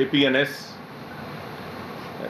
APNS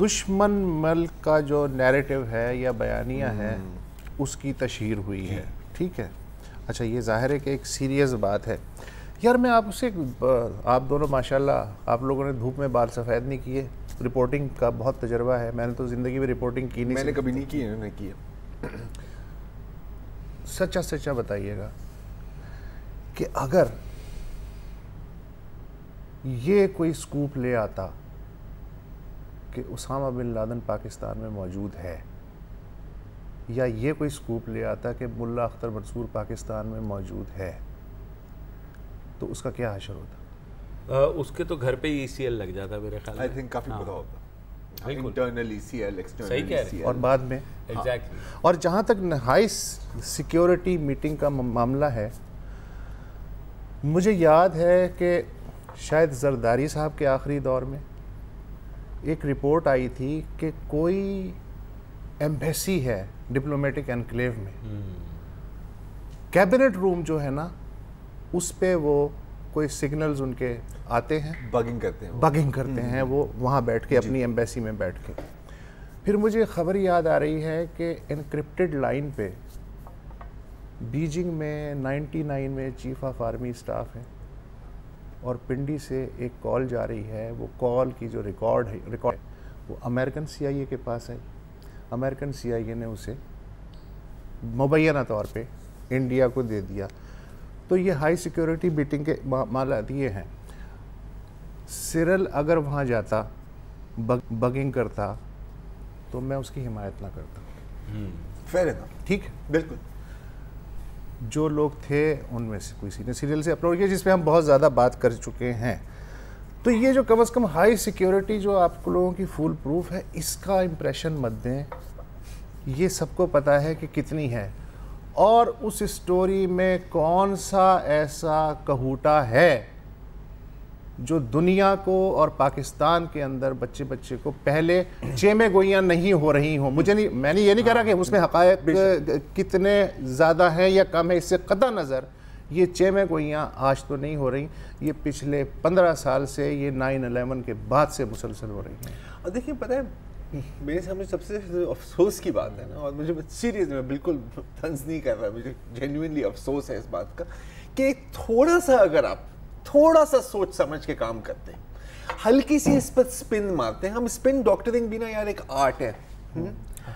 دشمن ملک کا جو نیریٹو ہے یا بیانیہ ہے اس کی تشہیر ہوئی ہے، ٹھیک ہے. اچھا یہ ظاہر ہے کہ ایک سیریس بات ہے یار. میں آپ سے آپ دونوں ماشاءاللہ آپ لوگوں نے دھوپ میں بال سفید نہیں کیے، رپورٹنگ کا بہت تجربہ ہے. میں نے تو زندگی میں رپورٹنگ کی نہیں، میں نے کبھی نہیں کی، انہوں نے کی ہے. سچا سچا بتائیے گا کہ اگر یہ کوئی سکوپ لے آتا کہ اسامہ بن لادن پاکستان میں موجود ہے، یا یہ کوئی سکوپ لے آتا کہ ملا اختر منصور پاکستان میں موجود ہے، تو اس کا کیا حشر ہوتا؟ اس کے تو گھر پہ ہی ECL لگ جاتا میرے خیال میں. I think کافی بڑا ہوتا، انٹرنل ECL، ایکسٹرنل ECL. اور بعد میں اور جہاں تک ہائی سیکیورٹی میٹنگ کا معاملہ ہے، مجھے یاد ہے کہ شاید زرداری صاحب کے آخری دور میں ایک رپورٹ آئی تھی کہ کوئی ایمبیسی ہے ڈپلومیٹک انکلیو میں، کیبنٹ روم جو ہے نا اس پہ وہ کوئی سگنلز ان کے آتے ہیں، بگنگ کرتے ہیں وہ وہاں بیٹھ کے اپنی ایمبیسی میں بیٹھ کے. پھر مجھے خبر یاد آ رہی ہے کہ انکرپٹڈ لائن پہ بیجنگ میں 99 میں چیف آف آرمی اسٹاف ہے اور پنڈی سے ایک کال جا رہی ہے. وہ کال کی جو ریکارڈ ہے وہ امریکن CIA کے پاس ہے. امریکن CIA نے اسے مبینہ طور پہ انڈیا کو دے دیا. تو یہ ہائی سیکیورٹی میٹنگ کے معاملات یہ ہیں. سرل اگر وہاں جاتا بگنگ کرتا تو میں اس کی حمایت نہ کرتا. فیئر ہے نا، ٹھیک ہے، بالکل. جو لوگ تھے ان میں سے کوئی نے سیریل سے اپلوڈ کیا جس پہ ہم بہت زیادہ بات کر چکے ہیں. تو یہ جو کم از کم ہائی سیکیورٹی جو آپ لوگوں کی فول پروف ہے، اس کا امپریشن مت دیں. یہ سب کو پتہ ہے کہ کتنی ہے، اور اس سٹوری میں کون سا ایسا کہوٹا ہے جو دنیا کو اور پاکستان کے اندر بچے کو پہلے چیمے گوئیاں نہیں ہو رہی ہوں. میں نے یہ نہیں کہہ رہا کہ اس میں حقائق کتنے زیادہ ہیں یا کم ہے، اس سے قطع نظر یہ چیمے گوئیاں آج تو نہیں ہو رہی، یہ پچھلے 15 سال سے، یہ 9/11 کے بعد سے مسلسل ہو رہی ہیں. اور دیکھیں پتہ ہے میرے سامنے سب سے افسوس کی بات ہے نا، اور مجھے سیریس میں بالکل طنز نہیں کر رہا، مجھے جینوئنلی افسوس ہے اس بات کا کہ تھوڑا سا اگر آپ تھوڑا سا سوچ سمجھ کے کام کرتے ہیں، ہلکی سی اس پر سپن مارتے ہیں. ہم سپن ڈاکٹرنگ بھی نا یار ایک آرٹ ہے.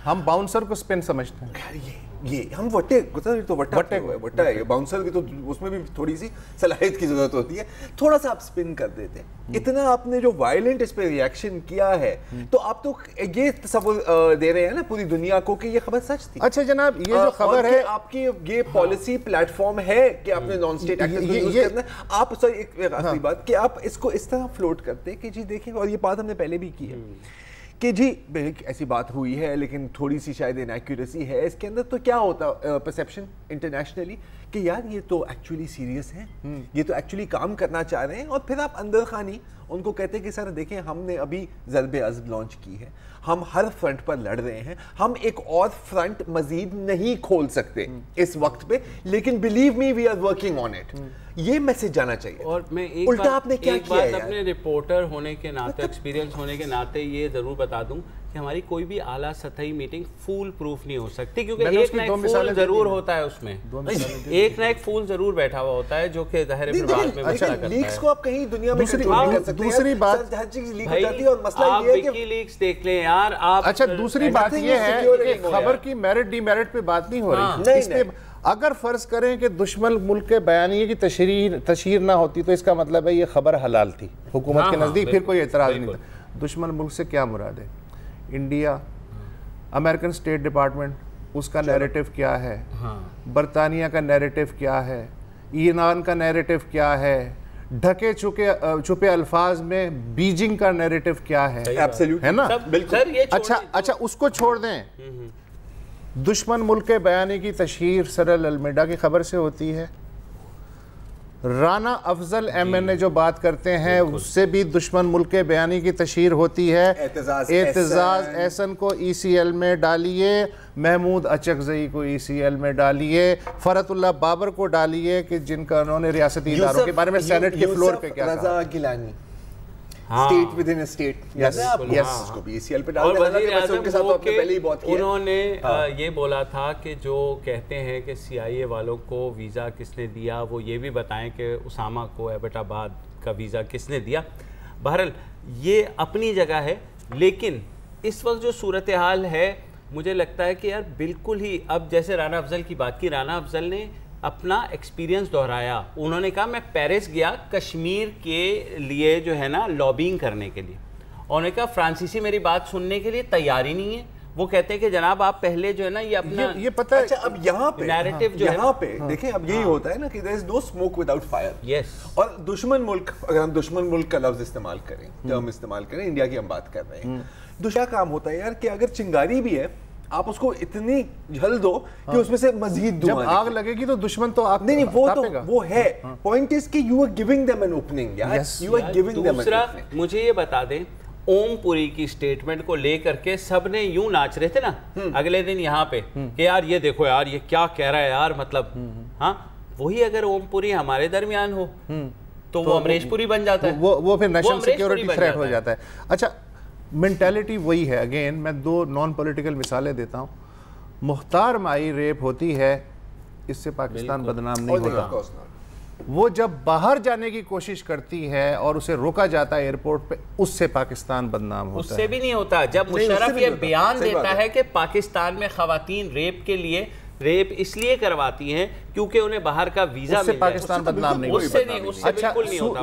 ہم باؤنسر کو سپن سمجھتے ہیں، یہ ہم وٹے تو وٹا ہے باؤنسر کی، تو اس میں بھی تھوڑی سی صلاحیت کی ضرورت ہوتی ہے. تھوڑا سا آپ سپن کر دیتے ہیں. اتنا آپ نے جو وائلنٹ اس پہ ریئیکشن کیا ہے، تو آپ تو یہ تصور دے رہے ہیں نا پوری دنیا کو کہ یہ خبر سچ تھی. اچھا جناب، یہ جو خبر ہے آپ کی یہ پالیسی پلیٹ فارم ہے کہ آپ نے نان اسٹیٹ ایکٹرز کو یوز کرنا ہے. آپ سر ایک آخری بات کہ آپ اس کو اس طرح فلوٹ کرتے کہ جی دیکھیں، اور یہ بات ہم نے پہلے بھی کی ہے کہ جی ایسی بات ہوئی ہے لیکن تھوڑی سی شاید انیکوریسی ہے اس کے اندر. تو کیا ہوتا پرسیپشن انٹرنیشنلی کہ یار یہ تو ایکچولی سیریس ہیں، یہ تو ایکچولی کام کرنا چاہ رہے ہیں. اور پھر آپ اندر خانی ان کو کہتے ہیں کہ سر دیکھیں ہم نے ابھی ضرب عضب لانچ کی ہے، ہم ہر فرنٹ پر لڑ رہے ہیں، ہم ایک اور فرنٹ مزید نہیں کھول سکتے اس وقت پہ، لیکن believe me we are working on it. یہ میسج جانا چاہیے. اور میں ایک بات اپنے رپورٹر ہونے کے ناطے، ایکسپیرینس ہونے کے ناطے یہ ضرور بتا دوں کہ ہماری کوئی بھی اعلیٰ سطحی میٹنگ فول پروف نہیں ہو سکتی، کیونکہ ایک نہ ایک فول ضرور ہوتا ہے اس میں، ایک نہ ایک فول ضرور بیٹھا ہوا ہوتا ہے جو کہ ظاہر ہے بعد میں مسئلہ کرتا ہے. لیکس کو آپ کہیں دنیا میں کنٹرول کر سکتے ہیں. دوسری بات ہر چیز لیک ہو جاتی ہے، اور مسئلہ یہ ہے کہ وکی لیکس دیکھ لیں یار آپ. اچھا دوسری بات یہ ہے کہ خبر کی میرٹ ڈی میرٹ پہ بات نہیں ہو رہی. اس پہ اگر فرض کریں کہ دشمن ملک کے بیانیے کی تشہیر نہ ہوتی تو اس کا مطلب ہے یہ خبر حلال تھی حکومت کے نزدیک، پھر کوئی اعتراض نہیں تھا. دشمن ملک سے کیا مراد ہے؟ انڈیا، امریکن اسٹیٹ ڈپارٹمنٹ، اس کا نیریٹو کیا ہے؟ برطانیہ کا نیریٹو کیا ہے؟ ایران کا نیریٹو کیا ہے؟ ڈھکے چھپے الفاظ میں بیجنگ کا نیریٹو کیا ہے؟ ہے نا؟ اچھا اس کو چھوڑ دیں. دشمن ملک کے بیانی کی تشہیر سرل المیڈا کی خبر سے ہوتی ہے. رانا افضل MN جو بات کرتے ہیں اس سے بھی دشمن ملک کے بیانی کی تشہیر ہوتی ہے. اعتزاز احسن کو ECL میں ڈالیے، محمود اچکزئی کو ECL میں ڈالیے، فرحت اللہ بابر کو ڈالیے کہ جن کا انہوں نے ریاستی اداروں کے بارے میں سینٹ کے فلور پہ کیا کہا. Raza Gilani state within a state. Yes, اس کو بھی ECL پہ ڈال دیا. اور وزیر اعظم انہوں نے یہ بولا تھا کہ جو کہتے ہیں کہ CIA والوں کو ویزا کس نے دیا وہ یہ بھی بتائیں کہ اسامہ کو ایبٹ آباد کا ویزا کس نے دیا. بہرحال یہ اپنی جگہ ہے, لیکن اس وقت جو صورتحال ہے مجھے لگتا ہے کہ یار بالکل ہی اب جیسے رانا افضل کی بات کی, رانا افضل نے اپنا ایکسپیرینس دہرایا. انہوں نے کہا میں پیرس گیا کشمیر کے لیے جو ہے نا لابینگ کرنے کے لیے, اور انہوں نے کہا فرانسیسی میری بات سننے کے لیے تیار ہی نہیں ہے. وہ کہتے ہیں کہ جناب آپ پہلے جو ہے نا یہ اپنا یہ پتہ ہے. اچھا اب یہاں پہ نیریٹو جو ہے یہاں پہ دیکھیں اب یہی ہوتا ہے نا کہ there is no smoke without fire. یس, اور دشمن ملک, اگر ہم دشمن ملک کا لفظ استعمال کریں, جب ہم استعمال کریں, انڈیا کی ہم بات کر رہے ہیں, دوسرا کام ہوتا ہے یار کہ اگر چنگاری بھی ہے آپ اس کو اتنی جھل دو کہ اس میں سے مزید جب آگ لگے گی تو دشمن تو آپ نہیں وہ ہے. پوائنٹ از کہ you are giving them an opening. You are giving them. دوسرا مجھے یہ بتا دیں, اوم پوری کی سٹیٹمنٹ کو لے کر کے سب نے یوں ناچ رہے تھے نا اگلے دن یہاں پہ کہ یار یہ دیکھو یار یہ کیا کہہ رہا ہے یار, مطلب ہاں وہی اگر اوم پوری ہمارے درمیان ہو تو وہ امریش پوری بن جاتا ہے, وہ پھر نیشنل سیکیورٹی تھریٹ ہو جاتا ہے. اچھا مینٹیلٹی وہی ہے. اگین میں 2 نان پولیٹیکل مثالیں دیتا ہوں. مختار مائی ریپ ہوتی ہے, اس سے پاکستان بدنام نہیں ہوتا. وہ جب باہر جانے کی کوشش کرتی ہے اور اسے روکا جاتا ہے ایئرپورٹ پہ, اس سے پاکستان بدنام ہوتا ہے. اس سے بھی نہیں ہوتا. جب مشرف یہ بیان دیتا ہے کہ پاکستان میں خواتین ریپ کے لیے ریپ اس لیے کرواتی ہیں کیونکہ انہیں باہر کا ویزا مل جائے, پاکستان بدنام نہیں ہوتا. اچھا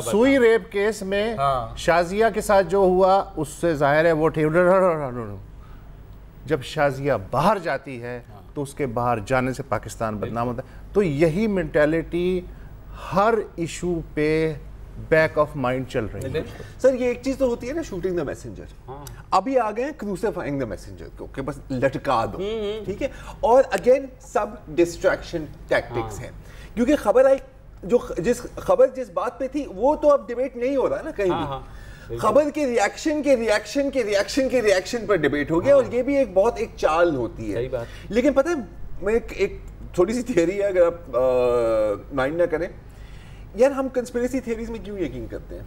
سوئی ریپ کیس میں شازیہ کے ساتھ جو ہوا اس سے ظاہر ہے وہ جب شازیہ باہر جاتی ہے تو اس کے باہر جانے سے پاکستان بدنام ہوتا ہے. تو یہی مینٹیلٹی ہر ایشو پہ بیک آف مائنڈ چل رہی ہے. سر یہ ایک چیز تو ہوتی ہے نا شوٹنگ دا میسنجر, ابھی آ گئے ہیں کروسیفائنگ دا میسنجر کو کہ بس لٹکا دو, ٹھیک ہے. اور اگین سب ڈسٹریکشن ٹیکٹکس ہیں, کیونکہ خبر آئی جو جس بات پہ تھی وہ تو اب ڈیبیٹ نہیں ہو رہا نا کہیں بھی. خبر کے ریاکشن پر ڈیبیٹ ہو گیا, اور یہ بھی ایک بہت ایک چال ہوتی ہے. لیکن پتہ ہے میں ایک تھوڑی سی تھیوری ہے, اگر آپ مائنڈ نہ کریں, یار ہم کنسپیریسی تھیوریز میں کیوں یقین کرتے ہیں؟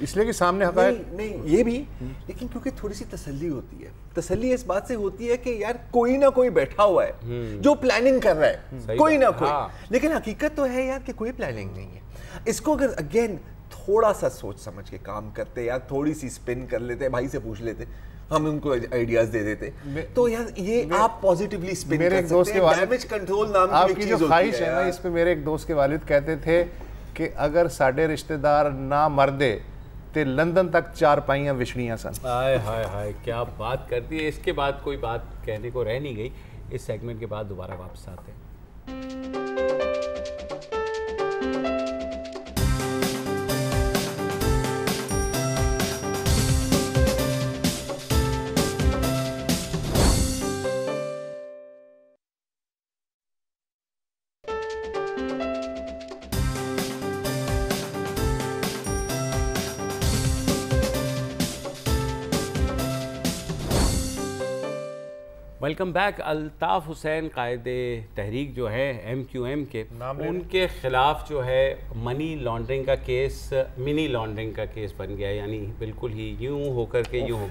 اس لیے کہ سامنے حقائق نہیں یہ بھی, لیکن کیونکہ تھوڑی سی تسلی ہوتی ہے. تسلی اس بات سے ہوتی ہے کہ یار کوئی نہ کوئی بیٹھا ہوا ہے جو پلاننگ کر رہا ہے, کوئی نہ کوئی. لیکن حقیقت تو ہے یار کہ کوئی پلاننگ نہیں ہے. اس کو اگر اگین تھوڑا سا سوچ سمجھ کے کام کرتے, یا تھوڑی سی سپن کر لیتے, بھائی سے پوچھ لیتے, ہم ان کو آئیڈیاز دے دیتے, تو یار یہ آپ پوزیٹیولی سپن کر سکتے ہیں. ڈیمیج کنٹرول نام کی ایک چیز ہوتی ہے. آپ کی جو خواہش ہے نا, اس پہ میرے ایک دوست کے والد کہتے تھے کہ اگر ساڈے رشتہ دار نہ مردے تے لندن تک 4 پائیاں وچھڑیاں سن. ہائے ہائے ہائے کیا بات کرتی ہے. اس کے بعد کوئی بات کہنے کو رہ نہیں گئی. اس سیگمنٹ کے بعد دوبارہ واپس آتے ہیں. Welcome back. الطاف حسین قائد تحریک جو ہے MQM کے, ان کے خلاف جو ہے منی لانڈرنگ کا کیس منی لانڈرنگ کا کیس بن گیا. یعنی بالکل ہی یوں ہو کر کے یوں ہو,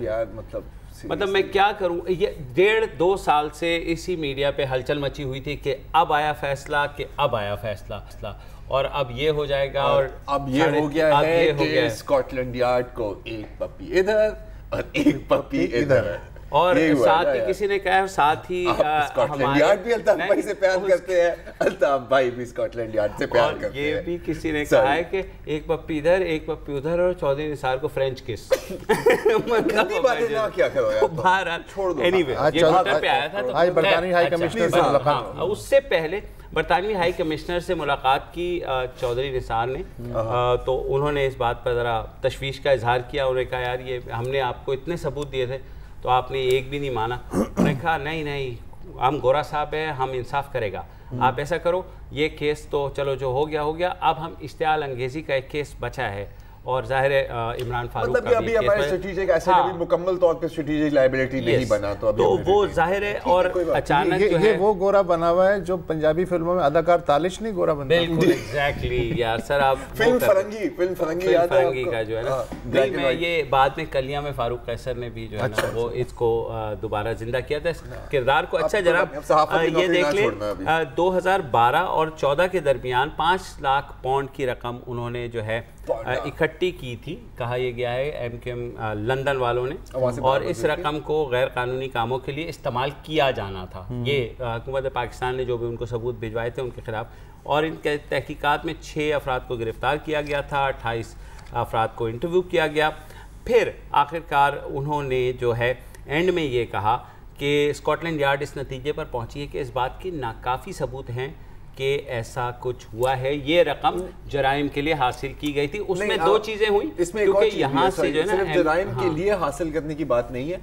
مطلب میں کیا کروں. یہ 1.5-2 سال سے اسی میڈیا پہ ہلچل مچی ہوئی تھی کہ اب آیا فیصلہ, کہ اب آیا فیصلہ, اور اب یہ ہو جائے گا, اور اب یہ ہو گیا ہے کہ اسکاٹلینڈ یارڈ کو ایک پپی ادھر اور ایک پپی ادھر. اور ساتھ ہی کسی نے کہا, ساتھ ہی اسکاٹلینڈ یارڈ بھی الطاف بھائی سے پیار کرتے ہیں, الطاف بھائی بھی اسکاٹلینڈ یارڈ سے پیار کرتے ہیں. یہ بھی کسی نے کہا ہے کہ ایک پپی ادھر ایک پپی ادھر, اور چودھری نثار کو فرینچ کس. گندی باتیں نہ کیا کرو یار, بہرحال چھوڑ دو. اینی وے یہ ٹویٹر پہ آیا تھا. آج برطانوی ہائی کمشنر سے ملاقات, اس سے پہلے برطانوی ہائی کمشنر سے ملاقات کی چودھری نثار نے, تو انہوں نے اس بات پر ذرا تشویش کا اظہار کیا. انہوں نے کہا یار یہ ہم نے آپ کو اتنے ثبوت دیے تھے تو آپ نے ایک بھی نہیں مانا. انہوں نے کہا نہیں ہم گورا صاحب ہیں, ہم انصاف کرے گا, آپ ایسا کرو, یہ کیس تو چلو جو ہو گیا, اب ہم اشتعال انگیزی کا ایک کیس بچا ہے اور ظاہر ہے عمران فاروق مطلب ابھی ہمارے اسٹریٹجک ایسٹ ابھی مکمل طور پہ اسٹریٹجک لائبلٹی نہیں بنا تو وہ ظاہر ہے. اور اچانک جو ہے یہ وہ گورا بنا ہوا ہے جو پنجابی فلموں میں اداکار تالش نہیں گورا بنتا. بالکل ایگزیکٹلی یار سر آپ فلم فرنگی کا جو ہے نا, نہیں میں یہ بعد میں کلیاں میں فاروق قیصر نے بھی جو ہے نا وہ اس کو دوبارہ زندہ کیا تھا کردار کو. اچھا جناب یہ دیکھ لیں 2012 اور 14 کے درمیان 5 لاکھ پاؤنڈ کی رقم انہوں نے جو ہے اکٹھی کی تھی. کہا یہ گیا ہے ایم کیو ایم لندن والوں نے, اور اس رقم کو غیر قانونی کاموں کے لیے استعمال کیا جانا تھا. یہ حکومت پاکستان نے جو بھی ان کو ثبوت بھجوائے تھے ان کے خلاف, اور ان کے تحقیقات میں 6 افراد کو گرفتار کیا گیا تھا, 28 افراد کو انٹرویو کیا گیا. پھر آخرکار انہوں نے جو ہے اینڈ میں یہ کہا کہ اسکاٹ لینڈ یارڈ اس نتیجے پر پہنچی ہے کہ اس بات کی ناکافی ثبوت ہیں کہ ایسا کچھ ہوا ہے. یہ رقم جرائم کے لیے حاصل کی گئی تھی. اس میں 2 چیزیں ہوئیں, اس میں کیونکہ یہاں سے جو ہے نا جرائم کے لیے حاصل کرنے کی بات نہیں ہے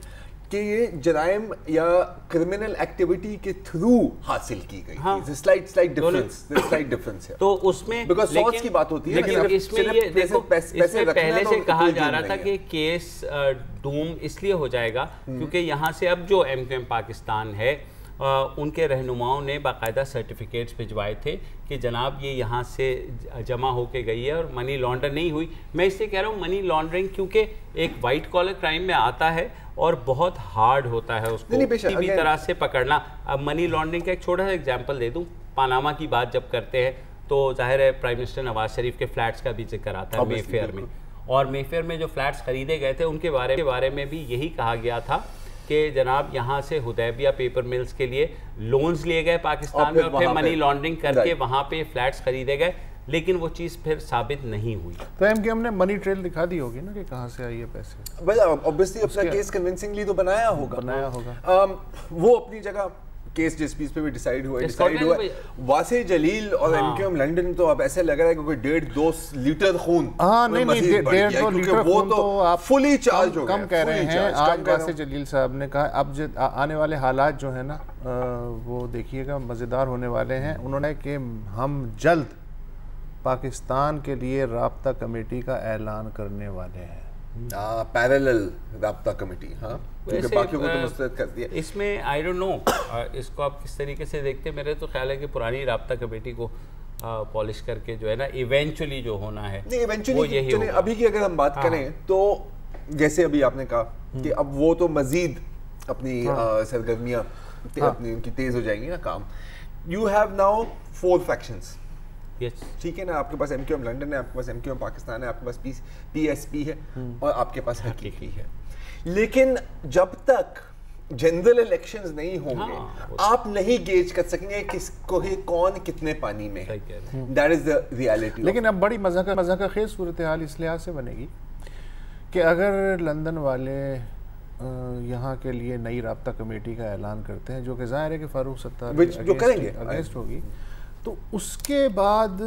کہ یہ جرائم یا کرمنل ایکٹیویٹی کے تھرو حاصل کی گئی. سلائٹ ڈفرنس ہے. تو اس میں بیکاز سورس کی بات ہوتی ہے, لیکن اس میں یہ دیکھو اس میں پہلے سے کہا جا رہا تھا کہ کیس ڈوم اس لیے ہو جائے گا کیونکہ یہاں سے اب جو ایم کیو ایم پاکستان ہے ان کے رہنماؤں نے باقاعدہ سرٹیفکیٹس بھجوائے تھے کہ جناب یہ یہاں سے جمع ہو کے گئی ہے اور منی لانڈر نہیں ہوئی. میں اس سے کہہ رہا ہوں منی لانڈرنگ کیونکہ ایک وائٹ کالر کرائم میں آتا ہے اور بہت ہارڈ ہوتا ہے اس کو کسی بھی طرح سے پکڑنا. اب منی لانڈرنگ کا ایک چھوٹا سا ایگزامپل دے دوں. پاناما کی بات جب کرتے ہیں تو ظاہر ہے پرائم منسٹر نواز شریف کے فلیٹس کا بھی ذکر آتا ہے مے فیئر میں, اور مے فیئر میں جو فلیٹس خریدے گئے تھے ان کے بارے میں بھی یہی کہا گیا تھا کہ جناب یہاں سے حدیبیہ پیپر ملز کے لیے لونز لیے گئے پاکستان میں اور پھر منی لانڈرنگ کر کے وہاں پہ فلیٹس خریدے گئے, لیکن وہ چیز پھر ثابت نہیں ہوئی. تو ایم کیو ایم نے منی ٹریل دکھا دی ہوگی نا کہ کہاں سے آئی ہے پیسے. obviously اپنا کیس کنونسنگلی تو بنایا ہوگا. وہ اپنی جگہ کیس جس پیس پہ بھی ڈیسائیڈ ہوا. واسع جلیل اور ایم کیو ایم لنڈن تو اب ایسے لگ رہا ہے کہ کوئی 1.5-2 لیٹر خون, نہیں 1.5-2 لیٹر خون تو آپ فلی چارج ہو گئے کم کہہ رہے ہیں. آج واسع جلیل صاحب نے کہا اب آنے والے حالات جو ہیں نا وہ دیکھیے گا مزیدار ہونے والے ہیں. انہوں نے کہ ہم جلد پاکستان کے لیے رابطہ کمیٹی کا اعلان کرنے والے ہیں. پیرالل رابطہ کمیٹی, ہاں کیونکہ باقیوں کو تو مسترد کر دیا. اس میں آئی ڈونٹ نو اس کو آپ کس طریقے سے دیکھتے ہیں. میرے تو خیال ہے کہ پرانی رابطہ کمیٹی کو پالش کر کے جو ہے نا ایونچولی جو ہونا ہے وہ یہی ہوگا. ابھی کی اگر ہم بات کریں تو جیسے ابھی آپ نے کہا کہ اب وہ تو مزید اپنی سرگرمیاں اپنی ان کی تیز ہو جائیں گی نا کام. یو ہیو ناؤ 4 فیکشنز, ٹھیک ہے نا. آپ کے پاس ایم کیو ایم لنڈن ہے, آپ کے پاس ایم کیو ایم پاکستان ہے, آپ کے پاس پی ایس پی ہے, اور آپ کے پاس حقیقی ہے. لیکن جب تک جنرل الیکشنز نہیں ہوں گے آپ نہیں گیج کر سکیں گے کس کو کون کتنے پانی میں ہے. That is the reality. لیکن اب بڑی مذاق خیز صورتحال اس لحاظ سے بنے گی کہ اگر لندن والے یہاں کے لیے نئی رابطہ کمیٹی کا اعلان کرتے ہیں, جو کہ ظاہر ہے کہ فاروق ستار جو کریں گے اگینسٹ ہوگی, تو اس کے بعد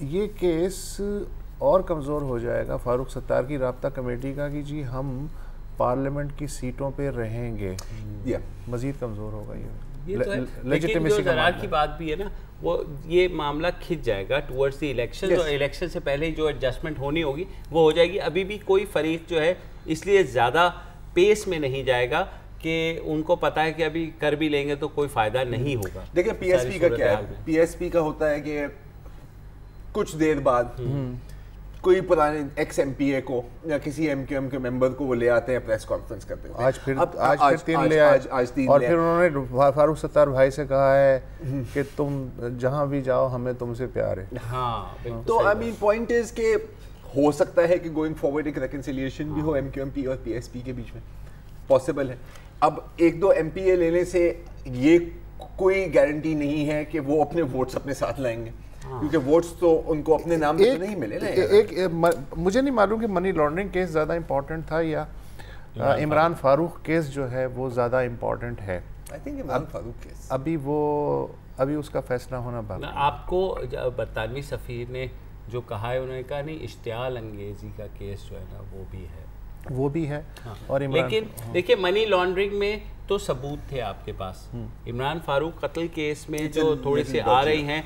یہ کیس اور کمزور ہو جائے گا فاروق ستار کی رابطہ کمیٹی کا کہ جی ہم پارلیمنٹ کی سیٹوں پہ رہیں گے. مزید کمزور ہوگا یہ. لیکن جو ذرار کی بات بھی ہے نا وہ یہ معاملہ کھچ جائے گا ٹورڈز دی الیکشن, اور الیکشن سے پہلے جو ایڈجسٹمنٹ ہونی ہوگی وہ ہو جائے گی. ابھی بھی کوئی فریق جو ہے اس لیے زیادہ پیس میں نہیں جائے گا کہ ان کو پتا ہے کہ ابھی کر بھی لیں گے تو کوئی فائدہ نہیں ہوگا. دیکھیں پی ایس پی کا کیا ہے, پی ایس پی کا ہوتا ہے کہ کچھ دیر بعد کوئی پرانے ایکس ایم پی اے کو یا کسی ایم کیو ایم کے ممبر کو وہ لے آتے ہیں پریس کانفرنس کرتے ہیں. آج پھر 3 لے آئے, اور پھر انہوں نے فاروق ستار بھائی سے کہا ہے کہ تم جہاں بھی جاؤ ہمیں تم سے پیار ہے. ہاں تو آئی مین پوائنٹ از کہ ہو سکتا ہے کہ گوئنگ فارورڈ ایک ریکنسیلیشن بھی ہو ایم کیو ایم پی اور پی ایس پی کے بیچ میں, پاسبل ہے. اب 1-2 ایم پی اے لینے سے یہ کوئی گارنٹی نہیں ہے کہ وہ اپنے ووٹس اپنے ساتھ لائیں گے, کیونکہ ووٹس تو ان کو اپنے نام پہ نہیں ملے نا. ایک مجھے نہیں معلوم کہ منی لانڈرنگ کیس زیادہ امپورٹنٹ تھا یا عمران فاروق کیس جو ہے وہ زیادہ امپورٹنٹ ہے. I think Imran Farooq case ابھی اس کا فیصلہ ہونا باقی. آپ کو برطانوی سفیر نے جو کہا ہے, انہوں نے کہا نہیں اشتعال انگیزی کا کیس جو ہے نا وہ بھی ہے. اور لیکن دیکھیں منی لانڈرنگ میں تو ثبوت تھے آپ کے پاس. عمران فاروق قتل کیس میں جو تھوڑے سے آ رہی ہیں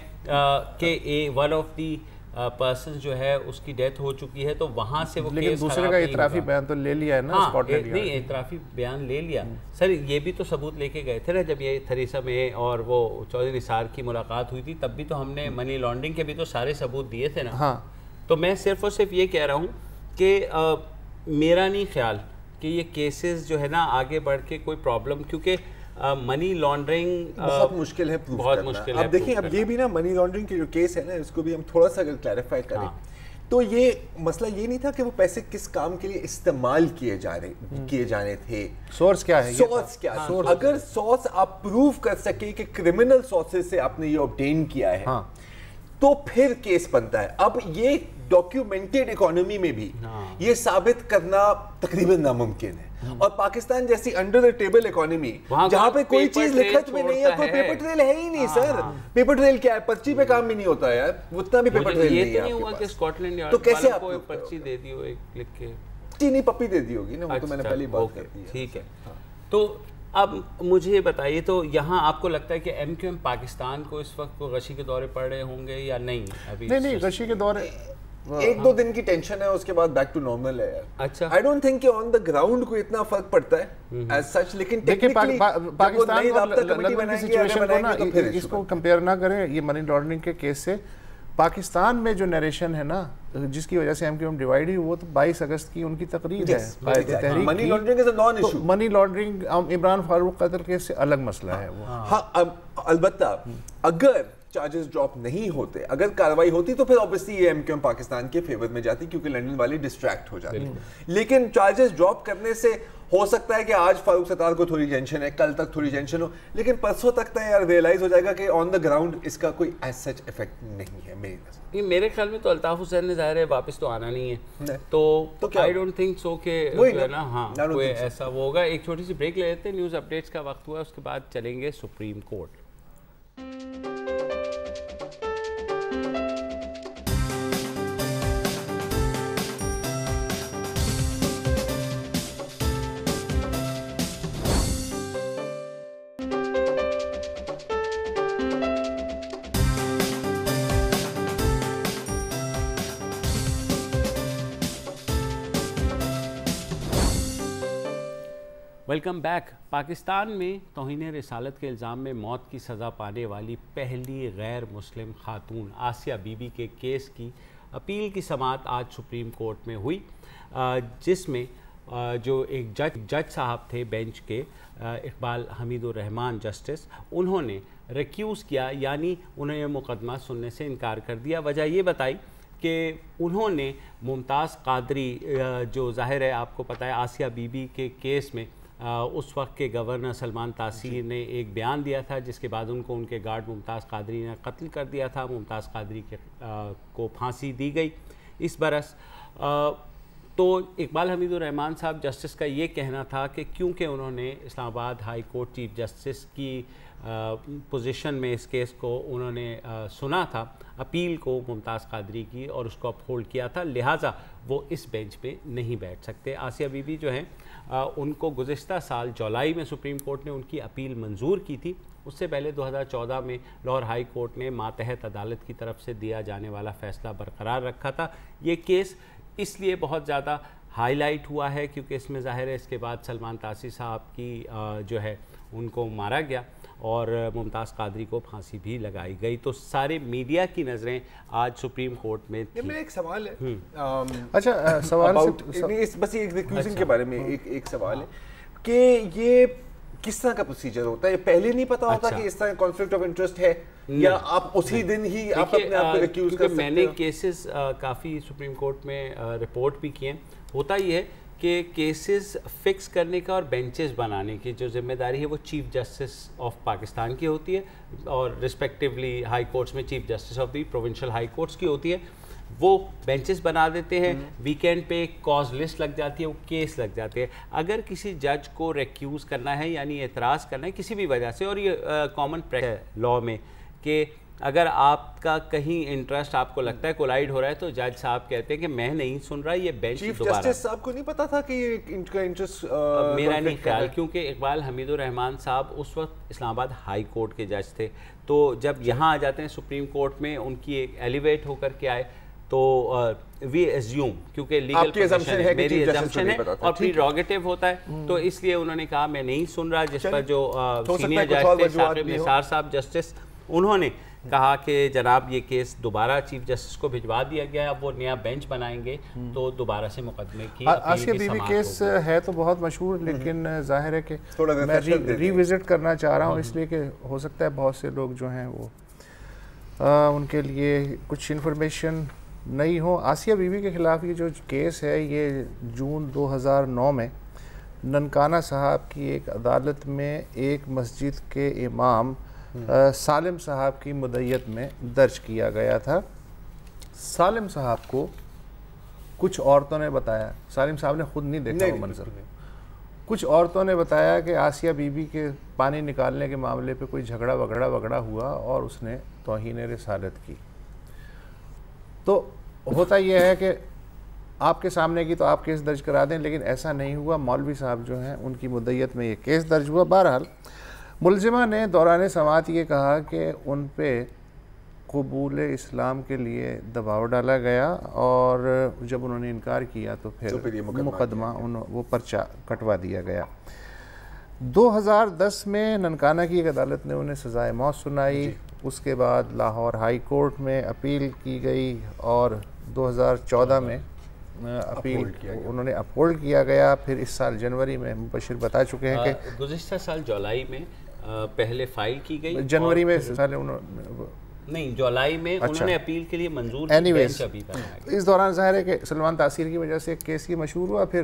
کہ ون آف دی پرسن جو ہے اس کی ڈیتھ ہو چکی ہے، تو وہاں سے وہ لیکن دوسرے کا اعترافی بیان تو لے لیا ہے نا اسکاٹ لینڈ، نہیں اعترافی بیان لے لیا سر، یہ بھی تو ثبوت لے کے گئے تھے نا جب یہ تھریسا میں اور وہ چودھری نثار کی ملاقات ہوئی تھی، تب بھی تو ہم نے منی لانڈرنگ کے بھی تو سارے ثبوت دیے تھے نا. ہاں تو میں صرف اور صرف یہ کہہ رہا ہوں کہ میرا نہیں خیال کہ یہ کیسز جو ہے نا آگے بڑھ کے کوئی پرابلم، کیونکہ منی لانڈرنگ بہت مشکل ہے بہت مشکل ہے. اب دیکھیں اب یہ بھی نا منی لانڈرنگ کے جو کیس ہے نا اس کو بھی ہم تھوڑا سا اگر کلیریفائی کریں تو یہ مسئلہ یہ نہیں تھا کہ وہ پیسے کس کام کے لیے استعمال کیے جانے تھے. سورس کیا ہے؟ سورس کیا ہے؟ اگر سورس آپ پروف کر سکے کہ کرمنل سورسز سے آپ نے یہ آبٹین کیا ہے تو پھر کیس بنتا ہے. اب یہ ڈاکیومنٹڈ اکانومی میں بھی یہ ثابت کرنا تقریباً ناممکن ہے، اور پاکستان جیسی انڈر دا ٹیبل اکانومی جہاں پہ کوئی چیز لکھت میں نہیں ہے، کوئی پیپر ٹریل ہے ہی نہیں سر. پیپر ٹریل کیا ہے؟ پرچی پہ کام بھی نہیں ہوتا یار، اتنا بھی پیپر ٹریل نہیں ہے آپ کے پاس. تو کیسے آپ پرچی دے دی ہو ایک لکھ کے؟ چینی پپی دے دی ہوگی نا، وہ تو میں نے پہلی بات کر دی. ٹھیک ہے. تو اب مجھے بتائیے تو یہاں آپ کو لگتا ہے کہ ایم کیو ایم پاکستان کو اس وقت غشی کے دورے پڑ رہے ہوں گے یا نہیں؟ ابھی نہیں غشی کے دورے ایک دو دن کی ٹینشن ہے، اس کے بعد بیک ٹو نارمل ہے یار. اچھا آئی ڈونٹ تھنک کہ آن دا گراؤنڈ کوئی اتنا فرق پڑتا ہے ایز سچ. لیکن پاکستان اور لندن کی سچویشن کو نا اس کو کمپیئر نہ کریں یہ منی لانڈرنگ کے کیس سے. پاکستان میں جو نیریشن ہے نا جس کی وجہ سے ایم کیو ایم ڈیوائڈ ہوئی، وہ تو 22 اگست کی ان کی تقریر ہے قائد تحریک. Money laundering is a non issue. Money laundering Imran Farooq قتل کیس سے الگ مسئلہ ہے وہ. ہاں البتہ اگر چارجز ڈراپ نہیں ہوتے، اگر کاروائی ہوتی تو پھر obviously یہ ایم کیو ایم پاکستان کے فیور میں جاتی کیونکہ لنڈن والے ڈسٹریکٹ ہو جاتے. لیکن چارجز ڈراپ کرنے سے ہو سکتا ہے کہ آج فاروق ستار کو تھوڑی ٹینشن ہے، کل تک تھوڑی ٹینشن ہو، لیکن پرسوں تک یار ریئلائز ہو جائے گا کہ آن دا گراؤنڈ اس کا کوئی ایز سچ افیکٹ نہیں ہے میری نظر. میرے خیال میں تو الطاف حسین نے ظاہر ہے واپس تو آنا نہیں ہے، تو آئی ڈونٹ تھنک سو کہ نا ہاں کوئی ایسا وہ ہوگا. ایک چھوٹی سی بریک لے لیتے ہیں، نیوز اپڈیٹس کا وقت ہوا ہے، اس کے بعد چلیں گے supreme court. Welcome back. Pakistan میں توہین رسالت کے الزام میں موت کی سزا پانے والی پہلی غیر مسلم خاتون آسیہ بی بی کے کیس کی اپیل کی سماعت آج سپریم کورٹ میں ہوئی، جس میں جو ایک جج صاحب تھے بینچ کے اقبال حمید الرحمان جسٹس، انہوں نے ریکیوز کیا، یعنی انہوں نے مقدمہ سننے سے انکار کر دیا. وجہ یہ بتائی کہ انہوں نے ممتاز قادری جو ظاہر ہے آپ کو پتہ ہے آسیہ بی بی کے کیس میں اس وقت کے گورنر سلمان تاثیر نے ایک بیان دیا تھا جس کے بعد ان کو ان کے گارڈ ممتاز قادری نے قتل کر دیا تھا. ممتاز قادری کو پھانسی دی گئی اس برس. تو اقبال حمید الرحمان صاحب جسٹس کا یہ کہنا تھا کہ کیونکہ انہوں نے اسلام آباد ہائی کورٹ چیف جسٹس کی پوزیشن میں اس کیس کو انہوں نے سنا تھا، اپیل کو ممتاز قادری کی، اور اس کو اپہولڈ کیا تھا، لہٰذا وہ اس بینچ پہ نہیں بیٹھ سکتے. آسیہ بی بی جو ہیں ان کو گزشتہ سال جولائی میں سپریم کورٹ نے ان کی اپیل منظور کی تھی. اس سے پہلے 2014 میں لاہور ہائی کورٹ نے ماتحت عدالت کی طرف سے دیا جانے والا فیصلہ برقرار رکھا تھا. یہ کیس اس لیے بہت زیادہ ہائی لائٹ ہوا ہے کیونکہ اس میں ظاہر ہے اس کے بعد سلمان تاثیر صاحب کی جو ہے ان کو مارا گیا اور ممتاز قادری کو پھانسی بھی لگائی گئی. تو سارے میڈیا کی نظریں آج سپریم کورٹ میں تھی. میرا ایک سوال ہے، اچھا سوال بس ایک ریکیوزنگ کے بارے میں ایک سوال ہے کہ یہ کس طرح کا پروسیجر ہوتا ہے؟ پہلے نہیں پتا ہوتا کہ اس طرح کانفلکٹ آف انٹرسٹ ہے یا آپ اسی دن ہی آپ اپنے آپ کو ریکیوز کر سکتے ہیں؟ میں نے کیسز کافی سپریم کورٹ میں رپورٹ بھی کیے ہیں. ہوتا یہ ہے کہ کیسز فکس کرنے کا اور بینچز بنانے کی جو ذمہ داری ہے وہ چیف جسٹس آف پاکستان کی ہوتی ہے اور رسپیکٹیولی ہائی کورٹس میں chief justice of the provincial high courts کی ہوتی ہے. وہ بینچز بنا دیتے ہیں، ویکینڈ پہ ایک کاز لسٹ لگ جاتی ہے، وہ کیس لگ جاتے ہیں. اگر کسی جج کو ریکیوز کرنا ہے یعنی اعتراض کرنا ہے کسی بھی وجہ سے، اور یہ کامن پریکٹس ہے لاء میں کہ اگر آپ کا کہیں انٹرسٹ آپ کو لگتا ہے کولائڈ ہو رہا ہے تو جج صاحب کہتے ہیں کہ میں نہیں سن رہا, یہ بینچ چیف دوبارہ. جسٹس صاحب کو نہیں پتا تھا کہ یہ ان کا انٹرسٹ میرا نہیں خیال, کیونکہ اقبال حمید الرحمان صاحب اس وقت اسلام آباد ہائی کورٹ کے جج تھے, تو جب یہاں آ جاتے ہیں سپریم کورٹ میں ان کی ایک ایلیویٹ ہو کر کے آئے تو وی ایزیوم, کیونکہ لیگل پروفیشن ہے, میری ایزمپشن ہے اور پریروگیٹو ہوتا ہے, تو اس لیے انہوں نے کہا میں نہیں سن رہا, جس پر جو سینئر جج تھے ثاقب نثار صاحب جسٹس, انہوں نے کہا کہ جناب یہ کیس دوبارہ چیف جسٹس کو بھجوا دیا گیا, اب وہ نیا بینچ بنائیں گے تو دوبارہ سے مقدمے کی آسیہ بی بی کیس ہے تو بہت مشہور, لیکن ظاہر ہے کہ میں ری وزٹ کرنا چاہ رہا ہوں, اس لیے کہ ہو سکتا ہے بہت سے لوگ جو ہیں وہ ان کے لیے کچھ انفارمیشن نہیں ہو. آسیہ بی بی کے خلاف یہ جو کیس ہے یہ جون 2009 میں ننکانہ صاحب کی ایک عدالت میں ایک مسجد کے امام سالم صاحب کی مدعیت میں درج کیا گیا تھا. سالم صاحب کو کچھ عورتوں نے بتایا, سالم صاحب نے خود نہیں دیکھا وہ منظر, کچھ عورتوں نے بتایا کہ آسیہ بی بی کے پانی نکالنے کے معاملے پہ کوئی جھگڑا وگڑا ہوا اور اس نے توہین رسالت کی. تو ہوتا یہ ہے کہ آپ کے سامنے کی تو آپ کیس درج کرا دیں, لیکن ایسا نہیں ہوا. مولوی صاحب جو ہیں ان کی مدعیت میں یہ کیس درج ہوا. بہرحال ملزمہ نے دوران سماعت یہ کہا کہ ان پہ قبول اسلام کے لیے دباؤ ڈالا گیا, اور جب انہوں نے انکار کیا تو پھر مقدمہ وہ پرچہ کٹوا دیا گیا. 2010 میں ننکانہ کی ایک عدالت نے انہیں سزائے موت سنائی. اس کے بعد لاہور ہائی کورٹ میں اپیل کی گئی اور 2014 میں اپیل انہوں نے اپہولڈ کیا گیا. پھر اس سال جنوری میں مبشر بتا چکے ہیں کہ گزشتہ سال جولائی میں پہلے فائل کی گئی, جنوری میں نہیں جولائی میں انہوں نے اپیل کے لیے منظور کی. اس دوران ظاہر ہے کہ سلمان تاثیر کی وجہ سے کیس یہ مشہور ہوا, پھر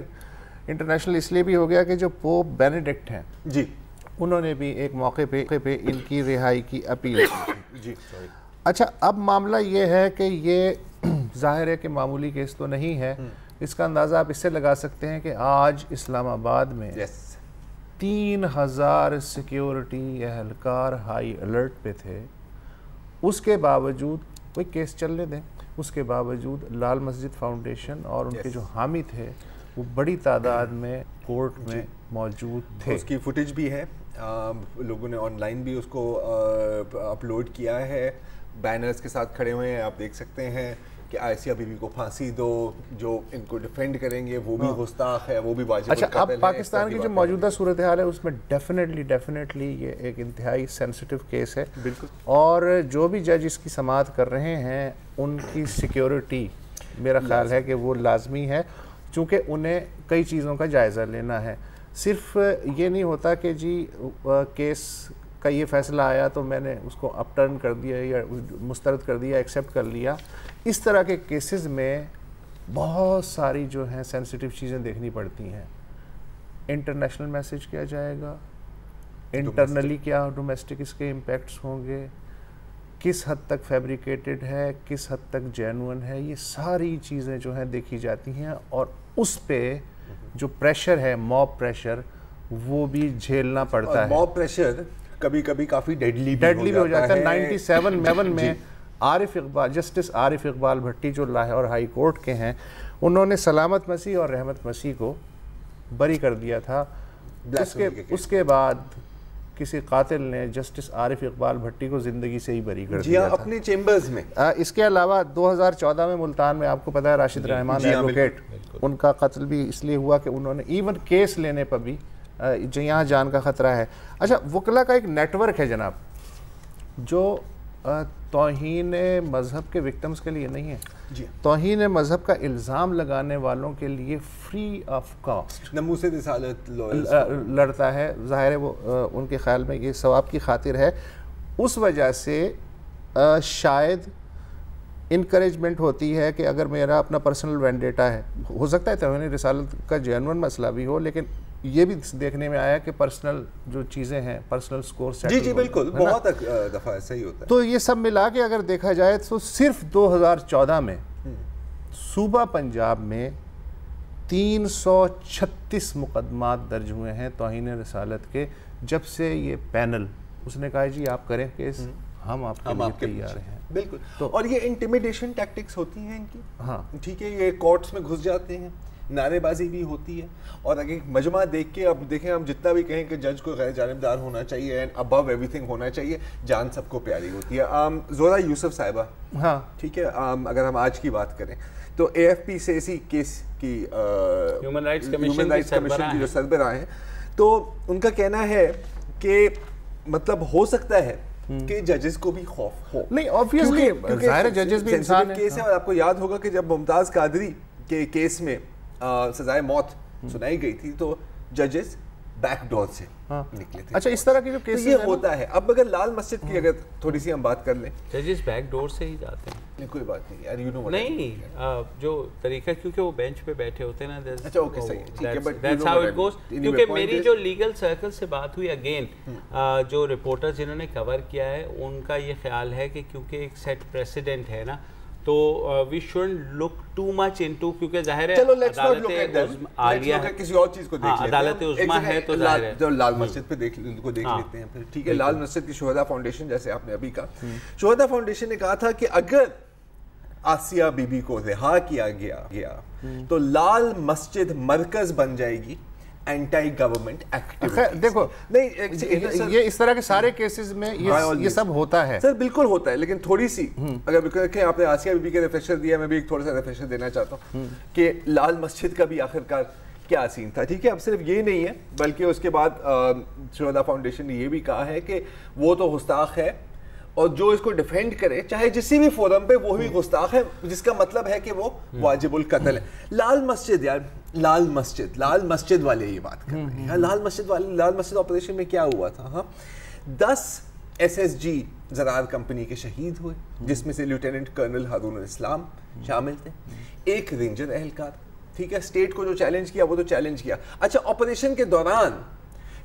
انٹرنیشنل اس لیے بھی ہو گیا کہ جو پوپ بینیڈکٹ ہیں جی انہوں نے بھی ایک موقع پہ ان کی رہائی کی اپیل کی. اچھا, اب معاملہ یہ ہے کہ یہ ظاہر ہے کہ معمولی کیس تو نہیں ہے. اس کا اندازہ آپ اس سے لگا سکتے ہیں کہ آج اسلام آباد میں 3000 سیکیورٹی اہلکار ہائی الرٹ پہ تھے, اس کے باوجود کوئی کیس چلنے دیں, اس کے باوجود لال مسجد فاؤنڈیشن اور ان کے جو حامی تھے وہ بڑی تعداد میں کورٹ میں موجود تھے. اس کی فوٹیج بھی ہے, لوگوں نے آن لائن بھی اس کو اپلوڈ کیا ہے, بینرز کے ساتھ کھڑے ہوئے ہیں, آپ دیکھ سکتے ہیں کہ آسیہ بی بی کو پھانسی دو, جو ان کو ڈیفینڈ کریں گے وہ بھی گستاخ ہے, وہ بھی واجب القتل ہے. اچھا, اب پاکستان کی جو موجودہ صورتحال ہے اس میں ڈیفینیٹلی یہ ایک انتہائی سینسٹیو کیس ہے. بالکل, اور جو بھی جج اس کی سماعت کر رہے ہیں ان کی سیکیورٹی میرا خیال ہے کہ وہ لازمی ہے, چونکہ انہیں کئی چیزوں کا جائزہ لینا ہے. صرف یہ نہیں ہوتا کہ جی کیس کا یہ فیصلہ آیا تو میں نے اس کو اپ ٹرن کر دیا یا مسترد کر دیا, ایکسیپٹ کر لیا. اس طرح کے کیسز میں بہت ساری جو ہیں سینسٹیو چیزیں دیکھنی پڑتی ہیں. انٹرنیشنل میسیج کیا جائے گا, انٹرنلی کیا ڈومیسٹک اس کے امپیکٹس ہوں گے, کس حد تک فیبریکیٹڈ ہے, کس حد تک جینون ہے, یہ ساری چیزیں جو ہیں دیکھی جاتی ہیں. اور اس پہ جو پریشر ہے, موب پریشر, وہ بھی جھیلنا پڑتا ہے. موب پریشر کبھی کبھی کافی ڈیڈلی بھی ہو جاتا ہے. 97 میں عارف اقبال, جسٹس عارف اقبال بھٹی جو لاہور ہائی کورٹ کے ہیں, انہوں نے سلامت مسیح اور رحمت مسیح کو بری کر دیا تھا. اس کے بعد کسی قاتل نے جسٹس عارف اقبال بھٹی کو زندگی سے ہی بری کر دیا تھا اپنے چیمبرز میں. اس کے علاوہ 2014 میں ملتان میں آپ کو پتہ ہے راشد رحمان ایڈوکیٹ, ان کا قتل بھی اس لیے ہوا کہ انہوں نے ایون کیس لینے پر بھی یہاں جان کا خطرہ ہے. اچھا, وکلا کا ایک نیٹ ورک ہے جناب جو توہین مذہب کے وکٹمز کے لیے نہیں ہے, توہین مذہب کا الزام لگانے والوں کے لیے فری آف کاسٹ نموذج رسالت لڑتا ہے. ظاہر ہے وہ ان کے خیال میں یہ ثواب کی خاطر ہے. اس وجہ سے شاید انکریجمنٹ ہوتی ہے کہ اگر میرا اپنا پرسنل وینڈیٹا ہے, ہو سکتا ہے توہین رسالت کا جینون مسئلہ بھی ہو, لیکن یہ بھی دیکھنے میں آیا کہ پرسنل جو چیزیں ہیں, پرسنل سکور سیٹل, جی بالکل, بہت دفعہ صحیح ہوتا ہے. تو یہ سب ملا کے اگر دیکھا جائے تو صرف 2014 میں صوبہ پنجاب میں 336 مقدمات درج ہوئے ہیں توہین رسالت کے, جب سے یہ پینل اس نے کہا جی آپ کریں کیس, ہم آپ کے لیے تیار ہیں. بالکل. اور یہ انٹیمیڈیشن ٹیکٹکس ہوتی ہیں ان کی. ہاں ٹھیک ہے, یہ کورٹس میں گھس جاتے ہیں, نعرے بازی بھی ہوتی ہے, اور اگر مجمع دیکھ کے اب دیکھیں ہم جتنا بھی کہیں کہ جج کو غیر جانبدار ہونا چاہیے اینڈ ابو ایوری تھنگ ہونا چاہیے, جان سب کو پیاری ہوتی ہے. زہرا یوسف صاحبہ, ہاں ٹھیک ہے, اگر ہم آج کی بات کریں تو اے ایف پی سے اسی کیس کی ہیومن رائٹس کمیشن کی جو سربراہ ہیں, تو ان کا کہنا ہے کہ مطلب ہو سکتا ہے کہ ججز کو بھی خوف ہو. نہیں obviously ظاہر ججز بھی انسان کیس ہے, اور آپ کو یاد ہوگا کہ جب ممتاز قادری کے کیس میں سزائے موت سنائی گئی تھی تو ججز بیک ڈور سے نکلے تھے. اچھا, اس طرح کی جو کیسز یہ ہوتا ہے. اب اگر لال مسجد کی اگر تھوڑی سی ہم بات کر لیں, ججز بیک ڈور سے ہی جاتے ہیں. نہیں کوئی بات نہیں یار, یو نو نہیں, جو طریقہ کیونکہ وہ بینچ پہ بیٹھے ہوتے ہیں نا, اچھا اوکے صحیح ہے, ٹھیک ہے, but that's how it goes. کیونکہ میری جو لیگل سرکل سے بات ہوئی اگین, جو رپورٹر جنہوں نے کور کیا ہے ان کا یہ خیال ہے کہ کیونکہ ایک سیٹ پریسیڈنٹ ہے نا, تو we shouldn't look too much into, کیونکہ ظاہر ہے کسی اور چیز کو دیکھ عدالت عظمیٰ ہے تو ظاہر ہے جو لال مسجد پہ دیکھ لیتے ہیں پھر. ٹھیک ہے, لال مسجد کی شہداء فاؤنڈیشن, جیسے آپ نے ابھی کہا, شہداء فاؤنڈیشن نے کہا تھا کہ اگر آسیہ بی بی کو رہا کیا گیا تو لال مسجد مرکز بن جائے گی اینٹائی گورنمنٹ ایکٹیویٹیز. دیکھو نہیں, یہ اس طرح کے سارے کیسز میں یہ سب ہوتا ہے سر, بالکل ہوتا ہے, لیکن تھوڑی سی اگر آپ نے آسیہ بی بی کا ریفریشر دیا, میں بھی ایک تھوڑا سا ریفریشر دینا چاہتا ہوں کہ لال مسجد کا بھی آخرکار کیا سین تھا. ٹھیک ہے, اب صرف یہ نہیں ہے بلکہ اس کے بعد شہداء فاؤنڈیشن نے یہ بھی کہا ہے کہ وہ تو گستاخ ہے, اور جو اس کو ڈیفینڈ کرے چاہے جسی بھی فورم پہ, وہ بھی گستاخ ہے, جس کا مطلب ہے کہ وہ واجب القتل ہے. لال مسجد یار, لال مسجد والے یہ بات کر رہے ہیں. لال مسجد آپریشن میں کیا ہوا تھا, ہاں 10 SSG زرار کمپنی کے شہید ہوئے, جس میں سے لیوٹیننٹ کرنل ہارون الاسلام شامل تھے, ایک رینجر اہلکار. ٹھیک ہے, اسٹیٹ کو جو چیلنج کیا وہ تو چیلنج کیا. اچھا, آپریشن کے دوران